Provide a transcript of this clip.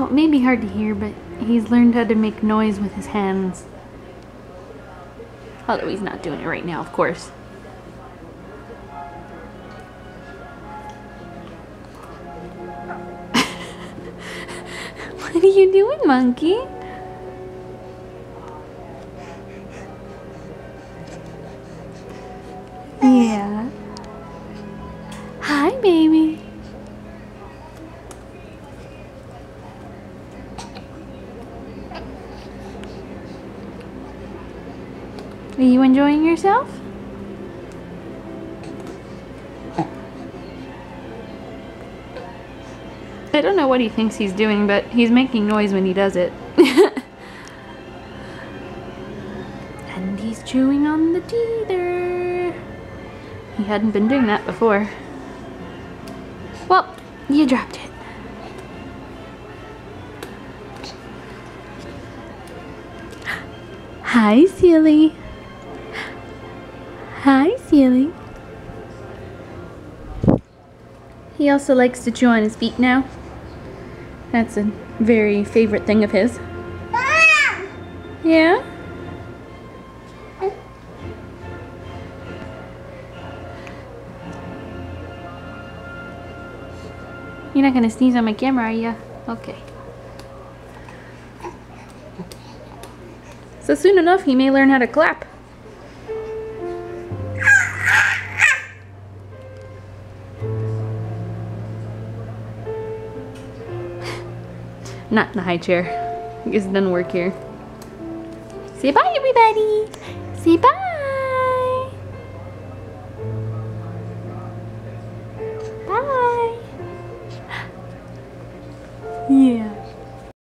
So it may be hard to hear, but he's learned how to make noise with his hands. Although he's not doing it right now, of course. What are you doing, monkey? Yeah. Hi, baby. Are you enjoying yourself? I don't know what he thinks he's doing, but he's making noise when he does it. And he's chewing on the teether. He hadn't been doing that before. Well, you dropped it. Hi, silly. Hi, silly. He also likes to chew on his feet now. That's a very favorite thing of his. Yeah? You're not gonna sneeze on my camera, are you? Okay. So soon enough, he may learn how to clap. Not in the high chair. I guess it doesn't work here. Say bye, everybody. Say bye. Bye. Yeah.